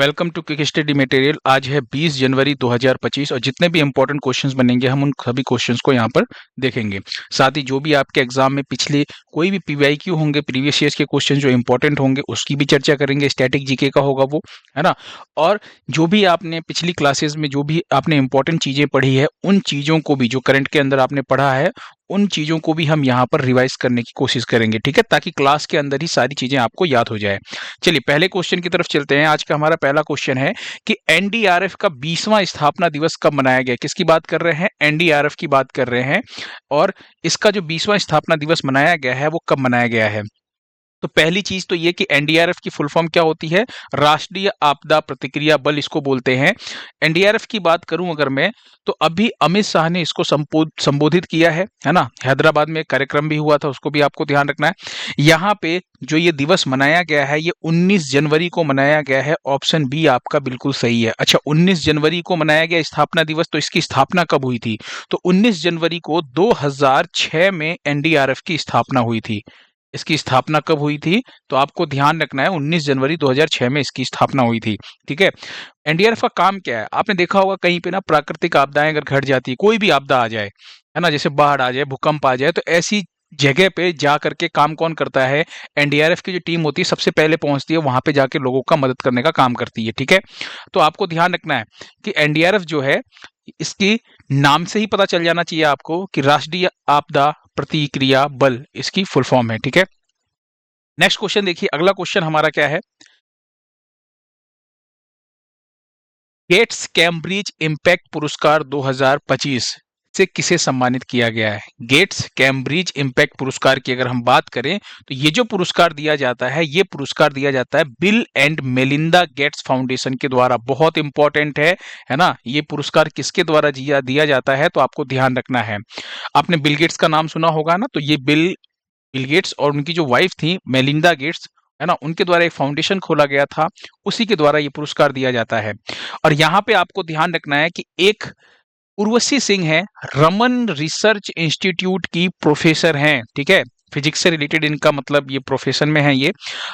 Welcome to quick study material. आज है 20 जनवरी 2025 और जितने भी इंपॉर्टेंट क्वेश्चंस बनेंगे हम उन सभी क्वेश्चंस को यहाँ पर देखेंगे। साथ ही जो भी आपके एग्जाम में पिछले कोई भी पीवाईक्यू होंगे, प्रीवियस ईयर्स के क्वेश्चन जो इंपॉर्टेंट होंगे उसकी भी चर्चा करेंगे। स्टैटिक जीके का होगा वो, है ना। और जो भी आपने पिछली क्लासेस में जो भी आपने इंपॉर्टेंट चीजें पढ़ी है उन चीजों को भी, जो करंट के अंदर आपने पढ़ा है उन चीजों को भी हम यहाँ पर रिवाइज करने की कोशिश करेंगे, ठीक है, ताकि क्लास के अंदर ही सारी चीजें आपको याद हो जाए। चलिए पहले क्वेश्चन की तरफ चलते हैं। आज का हमारा पहला क्वेश्चन है कि एनडीआरएफ का 20वां स्थापना दिवस कब मनाया गया। किसकी बात कर रहे हैं? एनडीआरएफ की बात कर रहे हैं। और इसका जो 20वां स्थापना दिवस मनाया गया है वो कब मनाया गया है? तो पहली चीज तो ये कि एनडीआरएफ की फुल फॉर्म क्या होती है? राष्ट्रीय आपदा प्रतिक्रिया बल इसको बोलते हैं। एनडीआरएफ की बात करूं अगर मैं, तो अभी अमित शाह ने इसको संबोधित किया है ना। हैदराबाद में एक कार्यक्रम भी हुआ था, उसको भी आपको ध्यान रखना है। यहाँ पे जो ये दिवस मनाया गया है ये 19 जनवरी को मनाया गया है। ऑप्शन बी आपका बिल्कुल सही है। अच्छा, 19 जनवरी को मनाया गया स्थापना दिवस, तो इसकी स्थापना कब हुई थी? तो 19 जनवरी को 2006 में एनडीआरएफ की स्थापना हुई थी। इसकी स्थापना कब हुई थी? तो आपको ध्यान रखना है 19 जनवरी 2006 में इसकी स्थापना हुई थी, ठीक है। एनडीआरएफ का काम क्या है? आपने देखा होगा कहीं पे ना प्राकृतिक आपदाएं अगर घट जाती है, कोई भी आपदा आ जाए, है ना, जैसे बाढ़ आ जाए, भूकंप आ जाए, तो ऐसी जगह पे जा करके काम कौन करता है? एनडीआरएफ की जो टीम होती है सबसे पहले पहुंचती है, वहां पे जाके लोगों का मदद करने का काम करती है, ठीक है। तो आपको ध्यान रखना है कि एनडीआरएफ जो है, इसकी नाम से ही पता चल जाना चाहिए आपको कि राष्ट्रीय आपदा प्रतिक्रिया बल इसकी फुल फॉर्म है, ठीक है। नेक्स्ट क्वेश्चन देखिए, अगला क्वेश्चन हमारा क्या है? गेट्स कैम्ब्रिज इम्पैक्ट पुरस्कार 2025 से किसे सम्मानित किया गया है? गेट्स कैम्ब्रिज इम्पैक्ट पुरस्कार की अगर हम बात करें तो ये जो पुरस्कार दिया जाता है, ये पुरस्कार दिया जाता है bill and Melinda Gates foundation के द्वारा। बहुत इंपॉर्टेंट है ना। ये पुरस्कार किसके द्वारा दिया जाता है? तो आपको ध्यान रखना है। आपने बिल गेट्स का नाम सुना होगा ना, तो ये बिल गेट्स और उनकी जो वाइफ थी मेलिंडा गेट्स, है ना, उनके द्वारा एक फाउंडेशन खोला गया था, उसी के द्वारा ये पुरस्कार दिया जाता है। और यहाँ पे आपको ध्यान रखना है कि एक उर्वशी सिंह है, रमन रिसर्च इंस्टीट्यूट की प्रोफेसर हैं, ठीक है। फिजिक्स से रिलेटेड इनका मतलब ये प्रोफेशन में है ये।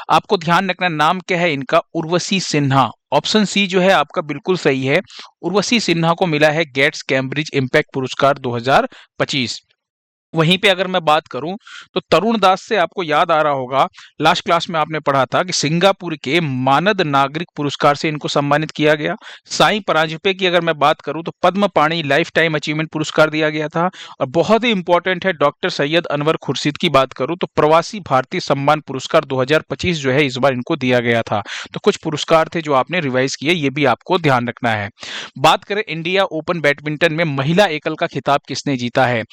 आपको ध्यान रखना, नाम क्या है इनका? उर्वशी सिन्हा। ऑप्शन सी जो है आपका बिल्कुल सही है। उर्वशी सिन्हा को मिला है गेट्स कैम्ब्रिज इम्पैक्ट पुरस्कार 2025। वहीं पे अगर मैं बात करूं तो तरुण दास से आपको याद आ रहा होगा, लास्ट क्लास में आपने पढ़ा था कि सिंगापुर के मानद नागरिक पुरस्कार से इनको सम्मानित किया गया। साईं परांजपे की अगर मैं बात करूं तो पद्म पाणी लाइफ टाइम अचीवमेंट पुरस्कार दिया गया था। और बहुत ही इंपॉर्टेंट है, डॉक्टर सैयद अनवर खुर्शीद की बात करूं तो प्रवासी भारतीय सम्मान पुरस्कार 2025 जो है इस बार इनको दिया गया था। तो कुछ पुरस्कार थे जो आपने रिवाइज किए, ये भी आपको ध्यान रखना है। बात करें इंडिया ओपन बैडमिंटन में महिला एकल का खिताब किसने जीता है?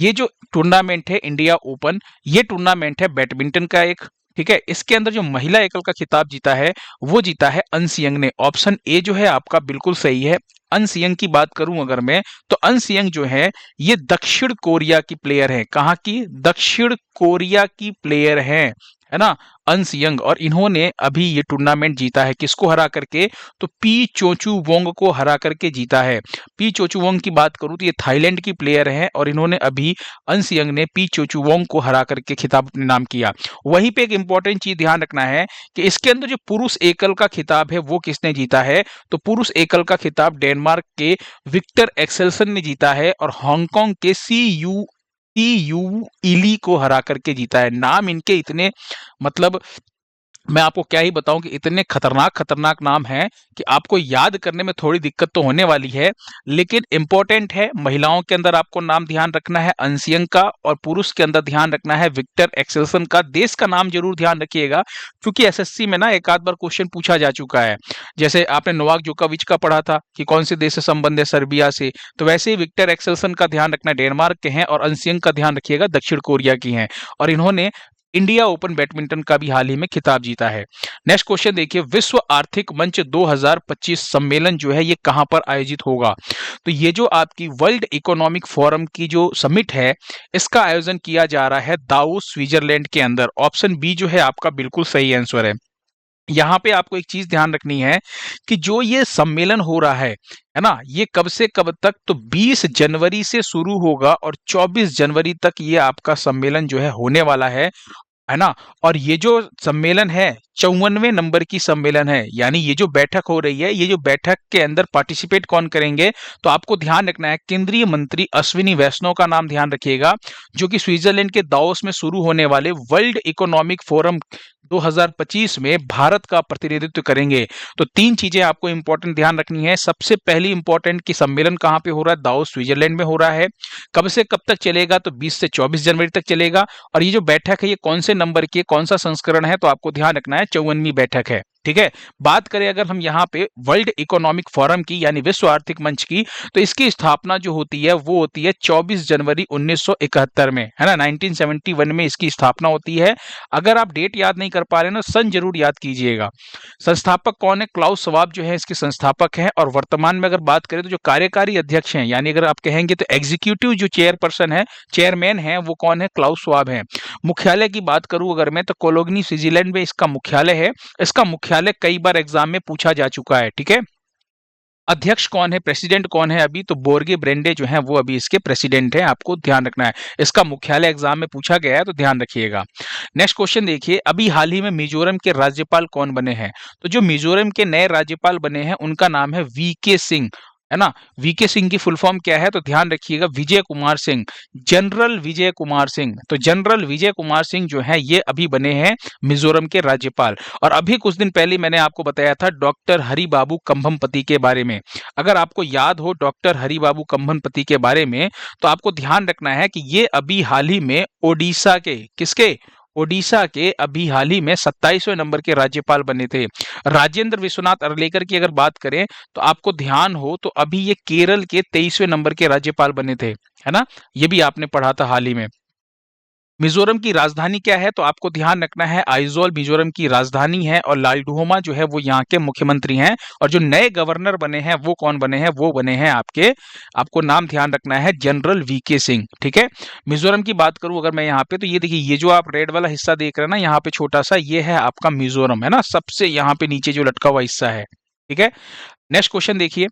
ये जो टूर्नामेंट है इंडिया ओपन, ये टूर्नामेंट है बैडमिंटन का एक, ठीक है। इसके अंदर जो महिला एकल का खिताब जीता है वो जीता है अनसियंग ने। ऑप्शन ए जो है आपका बिल्कुल सही है। अनसियंग की बात करूं अगर मैं, तो अनसियंग जो है ये दक्षिण कोरिया की प्लेयर है। कहाँ की? दक्षिण कोरिया की प्लेयर है ना, अनसियंग। और इन्होंने अभी ये टूर्नामेंट जीता है, किसको हरा करके? तो पी चोचू वोंग को हरा करके जीता है। पी चोचू वोंग की बात करूं तो ये थाईलैंड की प्लेयर हैं और इन्होंने अभी, अनसियंग ने पी चोचू वोंग को हरा करके खिताब अपने नाम किया। वहीं पे एक इंपॉर्टेंट चीज ध्यान रखना है कि इसके अंदर जो पुरुष एकल का खिताब है वो किसने जीता है? तो पुरुष एकल का खिताब डेनमार्क के विक्टर एक्सेल्सन ने जीता है और हांगकांग के सी यू इली को हरा करके जीता है। नाम इनके इतने, मतलब मैं आपको क्या ही बताऊं कि इतने खतरनाक खतरनाक नाम हैं कि आपको याद करने में थोड़ी दिक्कत तो होने वाली है, लेकिन इंपॉर्टेंट है। महिलाओं के अंदर आपको नाम ध्यान रखना है अनसियंग का, और पुरुष के अंदर ध्यान रखना है विक्टर एक्सेल्सन का। देश का नाम जरूर ध्यान रखिएगा, क्योंकि एसएससी में ना एक आध बार क्वेश्चन पूछा जा चुका है। जैसे आपने नोवाक जोकोविच का पढ़ा था कि कौन से देश से संबंध है, सर्बिया से, तो वैसे ही विक्टर एक्सेल्सन का ध्यान रखना डेनमार्क के हैं, और अनसियंग का ध्यान रखिएगा दक्षिण कोरिया की हैं। और इन्होंने इंडिया ओपन बैडमिंटन का भी हाल ही में खिताब जीता है। नेक्स्ट क्वेश्चन देखिए, विश्व आर्थिक मंच 2025 सम्मेलन जो है ये कहां पर आयोजित होगा? तो ये जो आपकी वर्ल्ड इकोनॉमिक फोरम की जो समिट है, इसका आयोजन किया जा रहा है दावोस स्विट्जरलैंड के अंदर। ऑप्शन बी जो है आपका बिल्कुल सही आंसर है। यहाँ पे आपको एक चीज ध्यान रखनी है कि जो ये सम्मेलन हो रहा है ना, ये कब से कब तक? तो 20 जनवरी से शुरू होगा और 24 जनवरी तक ये आपका सम्मेलन जो है होने वाला है। है ना? और ये जो सम्मेलन है 54वें नंबर की सम्मेलन है, यानी ये जो बैठक हो रही है, ये जो बैठक के अंदर पार्टिसिपेट कौन करेंगे, तो आपको ध्यान रखना है केंद्रीय मंत्री अश्विनी वैष्णव का नाम ध्यान रखिएगा, जो कि स्विट्जरलैंड के दावोस में शुरू होने वाले वर्ल्ड इकोनॉमिक फोरम 2025 में भारत का प्रतिनिधित्व करेंगे। तो तीन चीजें आपको इंपॉर्टेंट ध्यान रखनी है। सबसे पहली इंपॉर्टेंट कि सम्मेलन कहाँ पे हो रहा है, दावोस स्विट्जरलैंड में हो रहा है। कब से कब तक चलेगा, तो 20 से 24 जनवरी तक चलेगा। और ये जो बैठक है ये कौन से नंबर की है, कौन सा संस्करण है, तो आपको ध्यान रखना है 54वीं बैठक है। ठीक है। बात करें अगर हम यहाँ पे वर्ल्ड इकोनॉमिक फोरम की यानी विश्व आर्थिक मंच की, तो इसकी स्थापना जो होती है वो होती है 24 जनवरी 1971 में, है ना, 1971 में इसकी स्थापना होती है। अगर आप डेट याद नहीं कर पा रहे ना, सन जरूर याद कीजिएगा। संस्थापक कौन है, क्लाउस शवाब जो है इसके संस्थापक हैं। और वर्तमान में अगर बात करें तो जो कार्यकारी अध्यक्ष हैं, यानी अगर आप कहेंगे तो एग्जीक्यूटिव जो चेयरपर्सन है, चेयरमैन है, वो कौन है, क्लाउस शवाब है। मुख्यालय की बात करूं अगर मैं, तो कोलोगनी स्विट्जरलैंड में इसका मुख्यालय है। इसका मुख्यालय कई बार एग्जाम में पूछा जा चुका है। ठीक है। अध्यक्ष कौन है, प्रेसिडेंट कौन है, अभी तो बोर्गे ब्रेंडे जो है वो अभी इसके प्रेसिडेंट है, आपको ध्यान रखना है। इसका मुख्यालय एग्जाम में पूछा गया है, तो ध्यान रखिएगा। नेक्स्ट क्वेश्चन देखिए, अभी हाल ही में मिजोरम के राज्यपाल कौन बने हैं, तो जो मिजोरम के नए राज्यपाल बने हैं उनका नाम है वीके सिंह, है ना। वीके सिंह की फुल फॉर्म क्या है, तो ध्यान रखिएगा, विजय कुमार सिंह, जनरल विजय कुमार सिंह। तो जनरल विजय कुमार सिंह जो है ये अभी बने हैं मिजोरम के राज्यपाल। और अभी कुछ दिन पहले मैंने आपको बताया था डॉक्टर हरिबाबू कंभमपति के बारे में। अगर आपको याद हो डॉक्टर हरिबाबू कंभमपति के बारे में, तो आपको ध्यान रखना है कि ये अभी हाल ही में ओडिशा के, किसके, ओडिशा के अभी हाल ही में 27वें नंबर के राज्यपाल बने थे। राजेंद्र विश्वनाथ अरलेकर की अगर बात करें, तो आपको ध्यान हो तो अभी ये केरल के 23वें नंबर के राज्यपाल बने थे, है ना। ये भी आपने पढ़ा था हाल ही में। मिजोरम की राजधानी क्या है, तो आपको ध्यान रखना है आइजोल मिजोरम की राजधानी है। और लालडुहोमा जो है वो यहाँ के मुख्यमंत्री हैं। और जो नए गवर्नर बने हैं वो कौन बने हैं, वो बने हैं आपके, आपको नाम ध्यान रखना है, जनरल वीके सिंह। ठीक है। मिजोरम की बात करूं अगर मैं यहाँ पे, तो ये देखिए, ये जो आप रेड वाला हिस्सा देख रहे हैं ना यहाँ पे छोटा सा, ये है आपका मिजोरम, है ना, सबसे यहाँ पे नीचे जो लटका हुआ हिस्सा है। ठीक है। नेक्स्ट क्वेश्चन देखिए,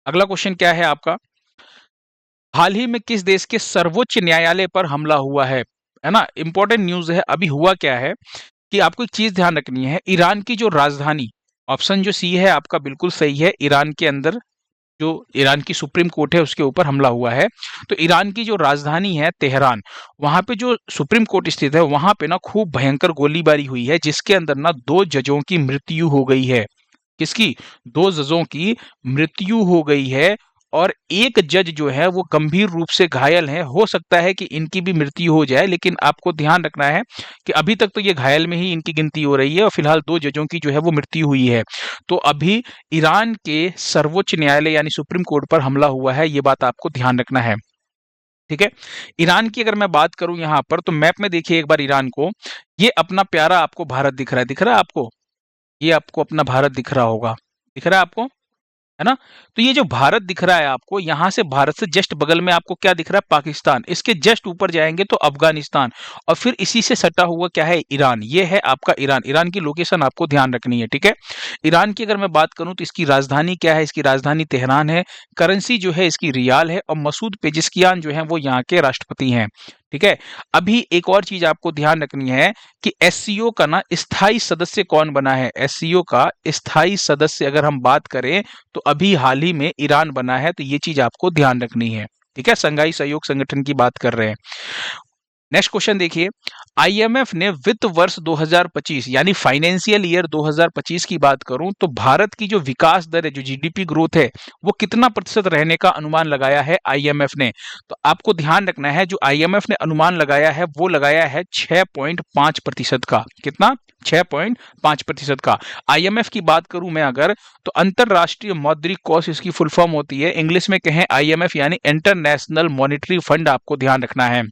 अगला क्वेश्चन क्या है आपका, हाल ही में किस देश के सर्वोच्च न्यायालय पर हमला हुआ है ना। इंपॉर्टेंट न्यूज है। अभी हुआ क्या है कि आपको एक चीज ध्यान रखनी है, ईरान की जो राजधानी, ऑप्शन जो सी है आपका बिल्कुल सही है, ईरान के अंदर जो ईरान की सुप्रीम कोर्ट है उसके ऊपर हमला हुआ है। तो ईरान की जो राजधानी है तेहरान, वहां पे जो सुप्रीम कोर्ट स्थित है वहां पे ना खूब भयंकर गोलीबारी हुई है, जिसके अंदर ना 2 जजों की मृत्यु हो गई है। किसकी, 2 जजों की मृत्यु हो गई है। और एक जज जो है वो गंभीर रूप से घायल है। हो सकता है कि इनकी भी मृत्यु हो जाए, लेकिन आपको ध्यान रखना है कि अभी तक तो ये घायल में ही इनकी गिनती हो रही है, और फिलहाल 2 जजों की जो है वो मृत्यु हुई है। तो अभी ईरान के सर्वोच्च न्यायालय यानी सुप्रीम कोर्ट पर हमला हुआ है, ये बात आपको ध्यान रखना है। ठीक है। ईरान की अगर मैं बात करूं यहाँ पर, तो मैप में देखिए एक बार ईरान को, ये अपना प्यारा आपको भारत दिख रहा है, दिख रहा है आपको, ये आपको अपना भारत दिख रहा होगा, दिख रहा है आपको, है ना। तो ये जो भारत दिख रहा है आपको, यहां से भारत से जस्ट बगल में आपको क्या दिख रहा है, पाकिस्तान। इसके जस्ट ऊपर जाएंगे तो अफगानिस्तान, और फिर इसी से सटा हुआ क्या है, ईरान। ये है आपका ईरान। ईरान की लोकेशन आपको ध्यान रखनी है। ठीक है। ईरान की अगर मैं बात करूं तो इसकी राजधानी क्या है, इसकी राजधानी तेहरान है। करेंसी जो है इसकी रियाल है। और मसूद पेजिस्कियान जो है वो यहाँ के राष्ट्रपति हैं। ठीक है। अभी एक और चीज आपको ध्यान रखनी है कि एससीओ का ना स्थायी सदस्य कौन बना है। एससीओ का स्थायी सदस्य अगर हम बात करें, तो अभी हाल ही में ईरान बना है। तो ये चीज आपको ध्यान रखनी है। ठीक है। संघाई सहयोग संगठन की बात कर रहे हैं। नेक्स्ट क्वेश्चन देखिए, आईएमएफ ने वित्त वर्ष 2025 यानी फाइनेंशियल ईयर 2025 की बात करूं, तो भारत की जो विकास दर है, जो जीडीपी ग्रोथ है, वो कितना प्रतिशत रहने का अनुमान लगाया है आईएमएफ ने। तो आपको ध्यान रखना है, जो आईएमएफ ने अनुमान लगाया है वो लगाया है 6.5% का। कितना, 6.5% का। आईएमएफ की बात करूं मैं अगर, तो अंतरराष्ट्रीय मौद्रिक कोष इसकी फुल फॉर्म होती है। इंग्लिश में कहें आईएमएफ यानी इंटरनेशनल मॉनिटरी फंड, आपको ध्यान रखना है।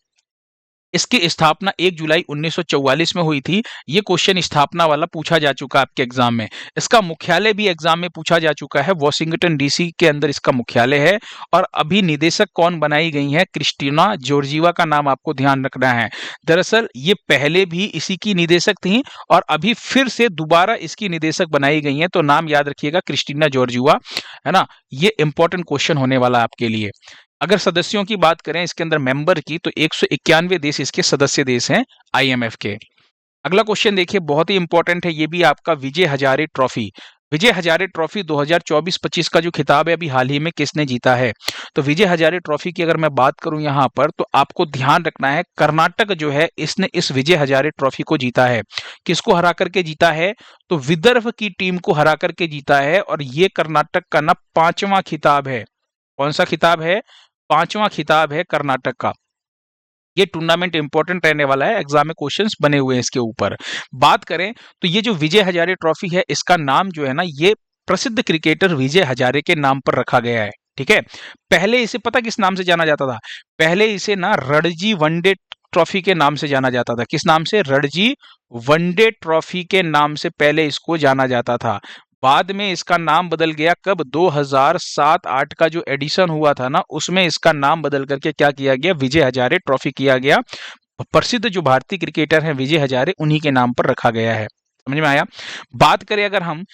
इसकी स्थापना 1 जुलाई 1944 में हुई थी। ये क्वेश्चन स्थापना वाला पूछा जा चुका है आपके एग्जाम में। इसका मुख्यालय भी एग्जाम में पूछा जा चुका है, वॉशिंगटन डीसी के अंदर इसका मुख्यालय है। और अभी निदेशक कौन बनाई गई है, क्रिस्टीना जॉर्जिवा का नाम आपको ध्यान रखना है। दरअसल ये पहले भी इसी की निदेशक थी, और अभी फिर से दोबारा इसकी निदेशक बनाई गई है। तो नाम याद रखिएगा, क्रिस्टीना जॉर्जिवा, है ना। ये इंपॉर्टेंट क्वेश्चन होने वाला है आपके लिए। अगर सदस्यों की बात करें इसके अंदर मेंबर की, तो 191 देश इसके सदस्य देश हैं आईएमएफ के। अगला क्वेश्चन देखिए, बहुत ही इंपॉर्टेंट है ये भी आपका। विजय हजारे ट्रॉफी, विजय हजारे ट्रॉफी 2024-25 का जो खिताब है अभी हाल ही में किसने जीता है? तो विजय हजारे ट्रॉफी की अगर मैं बात करूं यहाँ पर, तो आपको ध्यान रखना है कर्नाटक जो है इसने इस विजय हजारे ट्रॉफी को जीता है। किसको हरा करके जीता है? तो विदर्भ की टीम को हरा करके जीता है। और ये कर्नाटक का ना 5वां खिताब है। कौन सा खिताब है? 5वां खिताब है कर्नाटक का। ये टूर्नामेंट इंपॉर्टेंट रहने वाला है, एग्जाम में क्वेश्चंस बने हुए हैं इसके ऊपर। बात करें तो ये जो विजय हजारे ट्रॉफी है, इसका नाम जो है ना, ये प्रसिद्ध क्रिकेटर विजय हजारे के नाम पर रखा गया है। ठीक है। पहले इसे पता किस नाम से जाना जाता था? पहले इसे ना रणजी वनडे ट्रॉफी के नाम से जाना जाता था। किस नाम से? रणजी वनडे ट्रॉफी के नाम से पहले इसको जाना जाता था। बाद में इसका नाम बदल गया कब? 2007-8 का जो एडिशन हुआ था ना, उसमें इसका नाम बदल करके क्या किया गया? विजय हजारे ट्रॉफी किया गया। प्रसिद्ध जो भारतीय क्रिकेटर हैं विजय हजारे, उन्हीं के नाम पर रखा गया है। समझ में आया? बात करें अगर हम,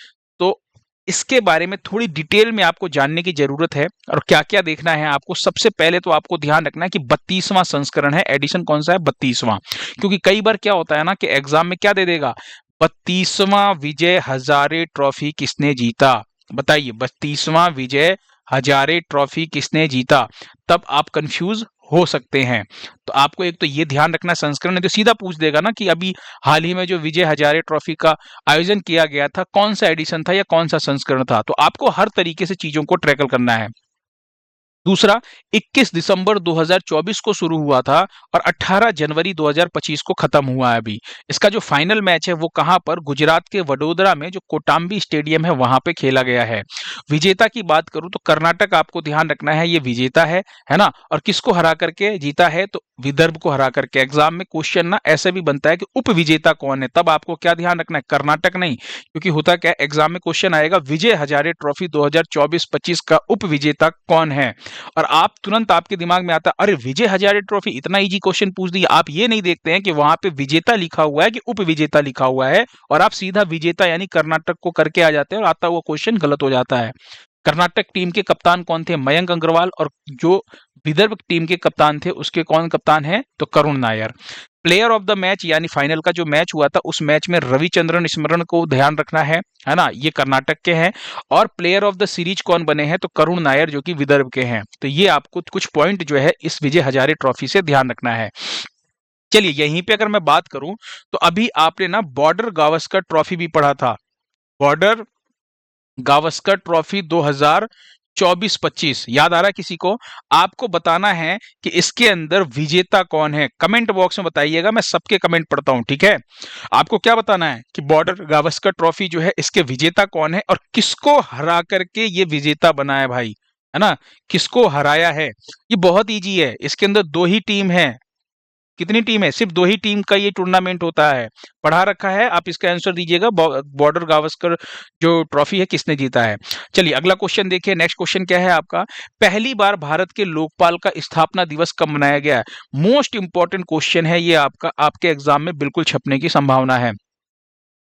तो इसके बारे में थोड़ी डिटेल में आपको जानने की जरूरत है। और क्या क्या देखना है आपको? सबसे पहले तो आपको ध्यान रखना है कि 32वां संस्करण है। एडिशन कौन सा है? 32वां। क्योंकि कई बार क्या होता है ना कि एग्जाम में क्या दे देगा? 32वां विजय हजारे ट्रॉफी किसने जीता? बताइए, 32वां विजय हजारे ट्रॉफी किसने जीता? तब आप कंफ्यूज हो सकते हैं। तो आपको एक तो ये ध्यान रखना, संस्करण है तो सीधा पूछ देगा ना कि अभी हाल ही में जो विजय हजारे ट्रॉफी का आयोजन किया गया था, कौन सा एडिशन था या कौन सा संस्करण था। तो आपको हर तरीके से चीजों को ट्रैकल करना है। दूसरा, 21 दिसंबर 2024 को शुरू हुआ था और 18 जनवरी 2025 को खत्म हुआ है अभी। इसका जो फाइनल मैच है वो कहां पर? गुजरात के वडोदरा में जो कोटाम्बी स्टेडियम है वहां पे खेला गया है। विजेता की बात करूं तो कर्नाटक, आपको ध्यान रखना है ये विजेता है ना। और किसको हरा करके जीता है? तो विदर्भ को हरा करके। एग्जाम में क्वेश्चन ना ऐसे भी बनता है कि उप विजेता कौन है, तब आपको क्या ध्यान रखना है? कर्नाटक नहीं। क्योंकि होता क्या, एग्जाम में क्वेश्चन आएगा विजय हजारे ट्रॉफी 2024-25 का उप विजेता कौन है। और आप तुरंत, आपके दिमाग में आता है अरे विजय हजारे ट्रॉफी, इतना इजी क्वेश्चन पूछ दिया। आप ये नहीं देखते हैं कि वहां पे विजेता लिखा हुआ है कि उप विजेता लिखा हुआ है, और आप सीधा विजेता यानी कर्नाटक को करके आ जाते हैं और आता हुआ क्वेश्चन गलत हो जाता है। कर्नाटक टीम के कप्तान कौन थे? मयंक अग्रवाल। और जो विदर्भ टीम के कप्तान थे उसके कौन कप्तान है? तो Karun Nair. Player of the match यानी फाइनल का जो मैच हुआ था उस मैच में रविचंद्रन स्मरण को ध्यान रखना है ना, ये कर्नाटक के हैं। और प्लेयर ऑफ द सीरीज कौन बने हैं? तो करुण नायर जो कि विदर्भ के हैं। तो ये आपको कुछ पॉइंट जो है इस विजय हजारे ट्रॉफी से ध्यान रखना है। चलिए, यहीं पे अगर मैं बात करूं तो अभी आपने ना बॉर्डर गावस्कर ट्रॉफी भी पढ़ा था। बॉर्डर गावस्कर ट्रॉफी 2024-25 याद आ रहा है किसी को? आपको बताना है कि इसके अंदर विजेता कौन है। कमेंट बॉक्स में बताइएगा, मैं सबके कमेंट पढ़ता हूं। ठीक है। आपको क्या बताना है कि बॉर्डर गावस्कर ट्रॉफी जो है इसके विजेता कौन है और किसको हरा करके ये विजेता बना है भाई, है ना। किसको हराया है, ये बहुत इजी है। इसके अंदर दो ही टीम है। कितनी टीम है? सिर्फ दो ही टीम का ये टूर्नामेंट होता है। पढ़ा रखा है, आप इसका आंसर दीजिएगा। बॉर्डर गावस्कर जो ट्रॉफी है किसने जीता है। चलिए अगला क्वेश्चन देखिए। नेक्स्ट क्वेश्चन क्या है आपका? पहली बार भारत के लोकपाल का स्थापना दिवस कब मनाया गया है? मोस्ट इंपॉर्टेंट क्वेश्चन है ये आपका, आपके एग्जाम में बिल्कुल छपने की संभावना है।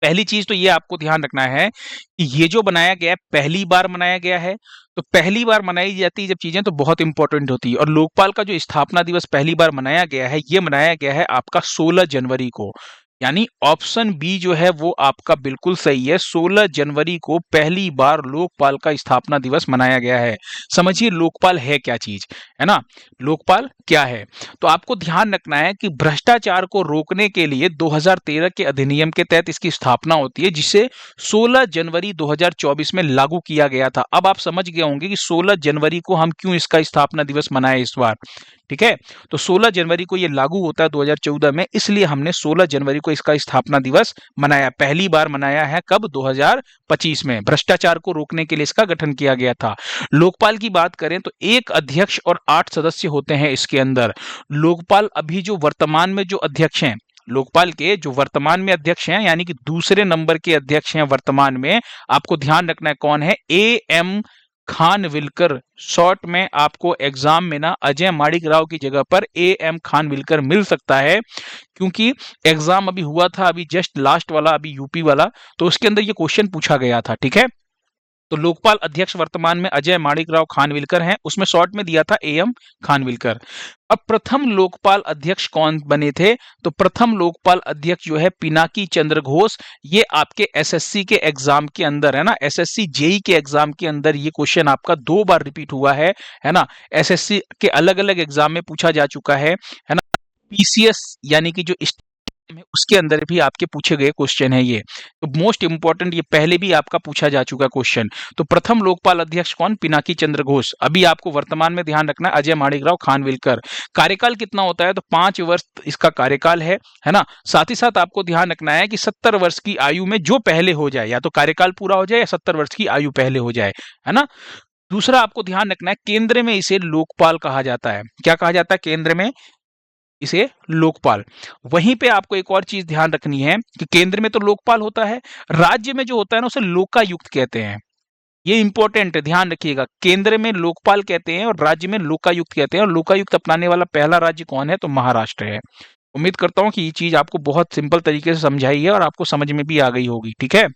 पहली चीज तो ये आपको ध्यान रखना है कि ये जो बनाया गया है पहली बार मनाया गया है। तो पहली बार मनाई जाती है जब चीजें, तो बहुत इंपॉर्टेंट होती है। और लोकपाल का जो स्थापना दिवस पहली बार मनाया गया है, ये मनाया गया है आपका 16 जनवरी को। यानी ऑप्शन बी जो है वो आपका बिल्कुल सही है। 16 जनवरी को पहली बार लोकपाल का स्थापना दिवस मनाया गया है। समझिए लोकपाल है क्या चीज, है ना। लोकपाल क्या है? तो आपको ध्यान रखना है कि भ्रष्टाचार को रोकने के लिए 2013 के अधिनियम के तहत इसकी स्थापना होती है, जिसे 16 जनवरी 2024 में लागू किया गया था। अब आप समझ गए होंगे कि 16 जनवरी को हम क्यों इसका स्थापना दिवस मनाए इस बार। ठीक है। तो 16 जनवरी को ये लागू होता है 2014 में, इसलिए हमने 16 जनवरी को इसका स्थापना दिवस मनाया। पहली बार मनाया है कब? 2025 में। भ्रष्टाचार को रोकने के लिए इसका गठन किया गया था। लोकपाल की बात करें तो एक अध्यक्ष और 8 सदस्य होते हैं इसके अंदर। लोकपाल अभी जो वर्तमान में जो अध्यक्ष हैं, लोकपाल के जो वर्तमान में अध्यक्ष हैं, यानी कि दूसरे नंबर के अध्यक्ष हैं वर्तमान में, आपको ध्यान रखना है कौन है? AM खानविलकर। शॉर्ट में आपको एग्जाम में ना अजय माणिक राव की जगह पर AM खानविलकर मिल सकता है, क्योंकि एग्जाम अभी हुआ था, अभी जस्ट लास्ट वाला, अभी यूपी वाला, तो उसके अंदर ये क्वेश्चन पूछा गया था। ठीक है। तो लोकपाल अध्यक्ष वर्तमान में अजय माणिकराव खानविलकर हैं, उसमें शॉर्ट में दिया था एम खानविलकर। अब प्रथम लोकपाल अध्यक्ष कौन बने थे? तो प्रथम लोकपाल अध्यक्ष जो है पिनाकी चंद्र घोष। ये आपके एसएससी के एग्जाम के अंदर है ना, एसएससी जेई के एग्जाम के अंदर ये क्वेश्चन आपका 2 बार रिपीट हुआ है ना। एसएससी के अलग अलग एग्जाम में पूछा जा चुका है ना। पीसीएस यानी कि जो में उसके अंदर भी आपके पूछे गए क्वेश्चन है ये, तो मोस्ट इंपॉर्टेंट, ये पहले भी आपका पूछा जा चुका क्वेश्चन। तो प्रथम लोकपाल अध्यक्ष कौन? पिनाकी चंद्र घोष। अभी आपको वर्तमान में ध्यान रखना है अजय माणिकराव खानविलकर। कार्यकाल कितना होता है? तो 5 वर्ष इसका कार्यकाल है ना। साथ ही साथ आपको ध्यान रखना है कि 70 वर्ष की आयु में जो पहले हो जाए, या तो कार्यकाल पूरा हो जाए या 70 वर्ष की आयु पहले हो जाए, है ना। दूसरा आपको ध्यान रखना है केंद्र में इसे लोकपाल कहा जाता है। क्या कहा जाता है? केंद्र में इसे लोकपाल। वहीं पे आपको एक और चीज ध्यान रखनी है कि केंद्र में तो लोकपाल होता है, राज्य में जो होता है ना उसे लोकायुक्त कहते हैं। ये इंपॉर्टेंट है, ध्यान रखिएगा। केंद्र में लोकपाल कहते हैं और राज्य में लोकायुक्त कहते हैं। और लोकायुक्त अपनाने वाला पहला राज्य कौन है? तो महाराष्ट्र है। उम्मीद करता हूं कि ये चीज आपको बहुत सिंपल तरीके से समझाई है और आपको समझ में भी आ गई होगी। ठीक है,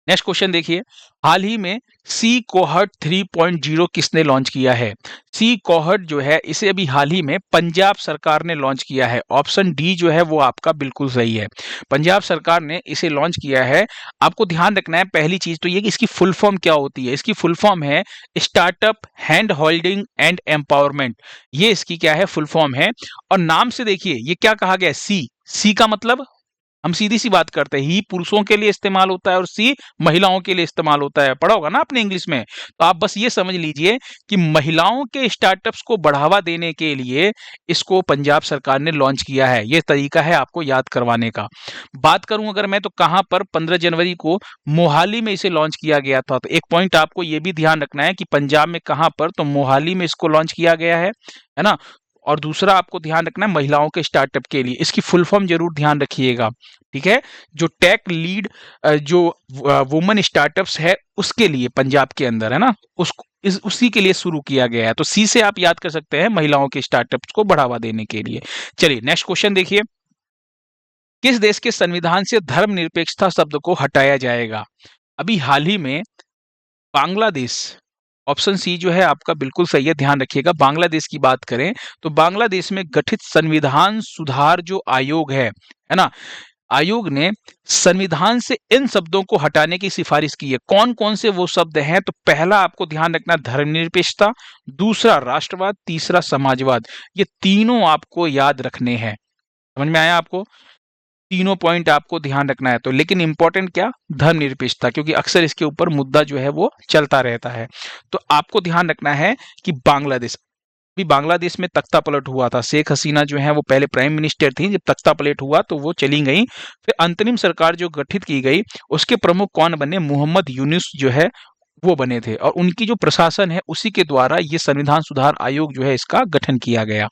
नेक्स्ट क्वेश्चन देखिए। हाल ही में सी कोहर्ट 3.0 किसने लॉन्च किया है? सी कोहर्ट जो है इसे अभी हाल ही में पंजाब सरकार ने लॉन्च किया है। ऑप्शन डी जो है वो आपका बिल्कुल सही है, पंजाब सरकार ने इसे लॉन्च किया है। आपको ध्यान रखना है पहली चीज तो ये कि इसकी फुल फॉर्म क्या होती है। इसकी फुल फॉर्म है startup hand holding and empowerment. ये इसकी क्या है? फुल फॉर्म है। और नाम से देखिए ये क्या कहा गया है? सी का मतलब, हम सीधी सी बात करते हैं, ही पुरुषों के लिए इस्तेमाल होता है और सी महिलाओं के लिए इस्तेमाल होता है। पढ़ा होगा ना आपने इंग्लिश में। तो आप बस ये समझ लीजिए कि महिलाओं के स्टार्टअप्स को बढ़ावा देने के लिए इसको पंजाब सरकार ने लॉन्च किया है। ये तरीका है आपको याद करवाने का। बात करूं अगर मैं, तो कहां पर? 15 जनवरी को मोहाली में इसे लॉन्च किया गया था। तो एक पॉइंट आपको ये भी ध्यान रखना है कि पंजाब में कहां पर? तो मोहाली में इसको लॉन्च किया गया है ना। और दूसरा आपको ध्यान रखना है महिलाओं के स्टार्टअप के लिए, इसकी फुल फॉर्म जरूर ध्यान रखिएगा। ठीक है, जो टेक लीड जो वुमेन स्टार्टअप्स है उसके लिए पंजाब के अंदर है ना, उसी के लिए शुरू किया गया है। तो सी से आप याद कर सकते हैं महिलाओं के स्टार्टअप्स को बढ़ावा देने के लिए। चलिए नेक्स्ट क्वेश्चन देखिए। किस देश के संविधान से धर्मनिरपेक्षता शब्द को हटाया जाएगा? अभी हाल ही में बांग्लादेश, ऑप्शन सी जो है आपका बिल्कुल सही है, ध्यान रखिएगा। बांग्लादेश की बात करें तो बांग्लादेश में गठित संविधान सुधार जो आयोग है ना, आयोग ने संविधान से इन शब्दों को हटाने की सिफारिश की है। कौन कौन से वो शब्द हैं? तो पहला आपको ध्यान रखना धर्मनिरपेक्षता, दूसरा राष्ट्रवाद, तीसरा समाजवाद। ये तीनों आपको याद रखने हैं। समझ में आया आपको? तीनों पॉइंट आपको ध्यान रखना है। तो लेकिन इंपॉर्टेंट क्या? धर्मनिरपेक्षता, क्योंकि अक्सर इसके ऊपर मुद्दा जो है वो चलता रहता है। तो आपको ध्यान रखना है कि बांग्लादेश, भी बांग्लादेश में तख्ता पलट हुआ था। शेख हसीना जो है वो पहले प्राइम मिनिस्टर थी, जब तख्ता पलट हुआ तो वो चली गई। फिर अंतरिम सरकार जो गठित की गई उसके प्रमुख कौन बने? मोहम्मद यूनुस जो है वो बने थे। और उनकी जो प्रशासन है उसी के द्वारा ये संविधान सुधार आयोग जो है इसका गठन किया गया।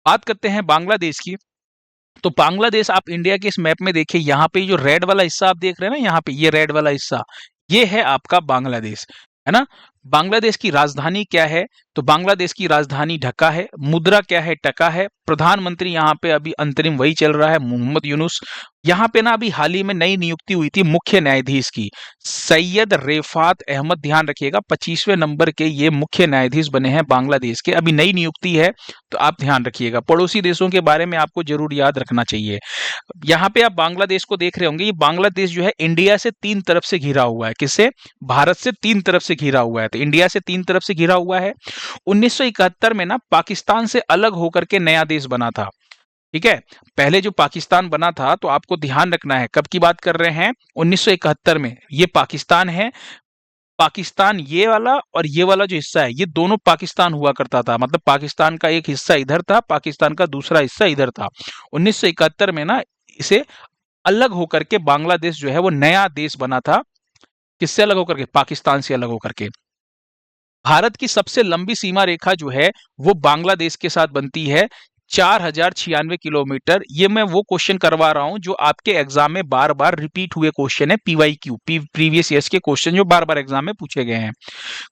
बात करते हैं बांग्लादेश की। तो बांग्लादेश आप इंडिया के इस मैप में देखिए, यहाँ पे जो रेड वाला हिस्सा आप देख रहे हैं ना, यहाँ पे ये रेड वाला हिस्सा, ये है आपका बांग्लादेश, है ना। बांग्लादेश की राजधानी क्या है? तो बांग्लादेश की राजधानी ढाका है। मुद्रा क्या है? टका है। प्रधानमंत्री यहाँ पे अभी अंतरिम वही चल रहा है, मोहम्मद यूनुस। यहाँ पे ना अभी हाल ही में नई नियुक्ति हुई थी मुख्य न्यायाधीश की, सैयद रेफात अहमद। ध्यान रखिएगा 25वें नंबर के ये मुख्य न्यायाधीश बने हैं बांग्लादेश के। अभी नई नियुक्ति है तो आप ध्यान रखिएगा। पड़ोसी देशों के बारे में आपको जरूर याद रखना चाहिए। यहाँ पे आप बांग्लादेश को देख रहे होंगे, ये बांग्लादेश जो है इंडिया से 3 तरफ से घिरा हुआ है। किससे? भारत से 3 तरफ से घिरा हुआ है। तो इंडिया से 3 तरफ से घिरा हुआ है। 1971 में ना पाकिस्तान से अलग होकर के नया देश बना था। ठीक है, पहले जो पाकिस्तान बना था, तो आपको ध्यान रखना है कब की बात कर रहे हैं? 1971 में। ये पाकिस्तान है। पाकिस्तान ये वाला और ये वाला जो हिस्सा है, ये दोनों पाकिस्तान हुआ करता था। मतलब पाकिस्तान का एक हिस्सा इधर था, पाकिस्तान का दूसरा हिस्सा इधर था। 1971 में ना इसे अलग होकर के बांग्लादेश जो है वो नया देश बना था। किससे अलग होकर के? पाकिस्तान से अलग होकर के। भारत की सबसे लंबी सीमा रेखा जो है वो बांग्लादेश के साथ बनती है, 4096 किलोमीटर। ये मैं वो क्वेश्चन करवा रहा हूं जो आपके एग्जाम में बार बार रिपीट हुए क्वेश्चन है, पीवाईक्यू, प्रीवियस ईयर्स के क्वेश्चन जो बार बार एग्जाम में पूछे गए हैं।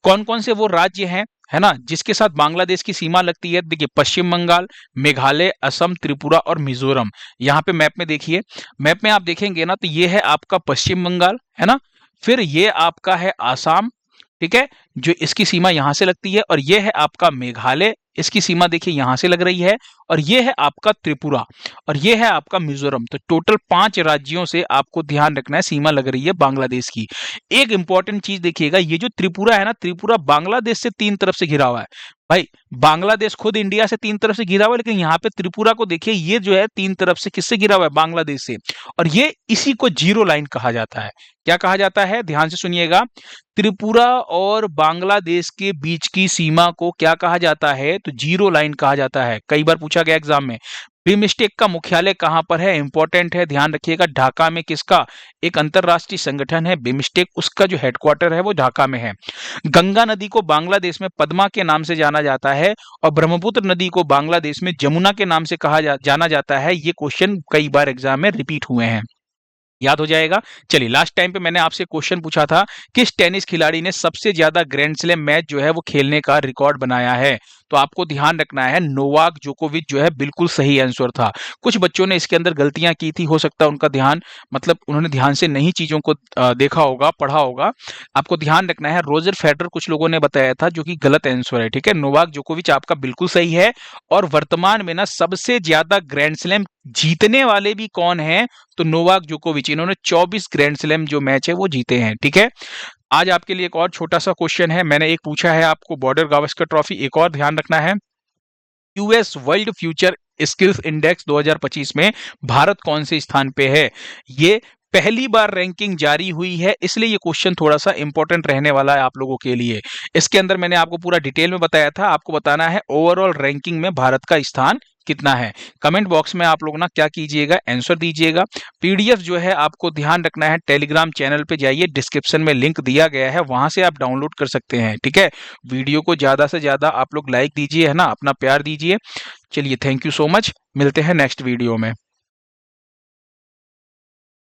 कौन कौन से वो राज्य हैं, है ना, जिसके साथ बांग्लादेश की सीमा लगती है? देखिए, पश्चिम बंगाल, मेघालय, असम, त्रिपुरा और मिजोरम। यहाँ पे मैप में देखिए, मैप में आप देखेंगे ना तो ये है आपका पश्चिम बंगाल, है ना। फिर ये आपका है आसाम, ठीक है, जो इसकी सीमा यहां से लगती है, और ये है आपका मेघालय, इसकी सीमा देखिए यहां से लग रही है, और ये है आपका त्रिपुरा, और ये है आपका मिजोरम। तो टोटल 5 राज्यों से आपको ध्यान रखना है सीमा लग रही है बांग्लादेश की। एक इंपॉर्टेंट चीज देखिएगा, ये जो त्रिपुरा है ना, त्रिपुरा बांग्लादेश से 3 तरफ से घिरा हुआ है। भाई बांग्लादेश खुद इंडिया से 3 तरफ से घिरा हुआ है, लेकिन यहाँ पे त्रिपुरा को देखिए, ये जो है 3 तरफ से किससे घिरा हुआ है, बांग्लादेश से। और ये इसी को जीरो लाइन कहा जाता है। क्या कहा जाता है, ध्यान से सुनिएगा, त्रिपुरा और बांग्लादेश के बीच की सीमा को क्या कहा जाता है, तो जीरो लाइन कहा जाता है। कई बार पूछा गया एग्जाम में। बिमस्टेक का मुख्यालय कहां पर है, इंपॉर्टेंट है, ध्यान रखिएगा। ढाका में। किसका, एक अंतरराष्ट्रीय संगठन है बिमस्टेक, उसका जो हेडक्वार्टर है वो ढाका में है। गंगा नदी को बांग्लादेश में पद्मा के नाम से जाना जाता है, और ब्रह्मपुत्र नदी को बांग्लादेश में जमुना के नाम से जाना जाता है। ये क्वेश्चन कई बार एग्जाम में रिपीट हुए हैं, याद हो जाएगा। चलिए, लास्ट टाइम पे मैंने आपसे क्वेश्चन पूछा था, किस टेनिस खिलाड़ी ने सबसे ज्यादा ग्रैंड स्लैम मैच जो है वो खेलने का रिकॉर्ड बनाया है, तो आपको ध्यान रखना है नोवाक जोकोविच जो है बिल्कुल सही आंसर था। कुछ बच्चों ने इसके अंदर गलतियां की थी, हो सकता है उनका ध्यान, मतलब उन्होंने ध्यान से नहीं चीजों को देखा होगा, पढ़ा होगा। आपको ध्यान रखना है, रोजर फेडरर कुछ लोगों ने बताया था, जो कि गलत आंसर है, ठीक है। नोवाक जोकोविच आपका बिल्कुल सही है। और वर्तमान में ना सबसे ज्यादा ग्रैंड स्लैम जीतने वाले भी कौन है, तो नोवाक जोकोविच, इन्होंने 24 ग्रैंड स्लैम जो मैच है वो जीते हैं, ठीक है। आज आपके लिए एक और छोटा सा क्वेश्चन है, मैंने एक पूछा है आपको बॉर्डर गावस्कर ट्रॉफी, एक और ध्यान रखना है। US world future skills index 2025 में भारत कौन से स्थान पे है, ये पहली बार रैंकिंग जारी हुई है, इसलिए ये क्वेश्चन थोड़ा सा इंपॉर्टेंट रहने वाला है आप लोगों के लिए। इसके अंदर मैंने आपको पूरा डिटेल में बताया था, आपको बताना है ओवरऑल रैंकिंग में भारत का स्थान कितना है। कमेंट बॉक्स में आप लोग ना क्या कीजिएगा, आंसर दीजिएगा। पीडीएफ जो है आपको ध्यान रखना है, टेलीग्राम चैनल पे जाइए, डिस्क्रिप्शन में लिंक दिया गया है, वहां से आप डाउनलोड कर सकते हैं, ठीक है। वीडियो को ज्यादा से ज्यादा आप लोग लाइक दीजिए, है ना, अपना प्यार दीजिए। चलिए, थैंक यू सो मच, मिलते हैं नेक्स्ट वीडियो में।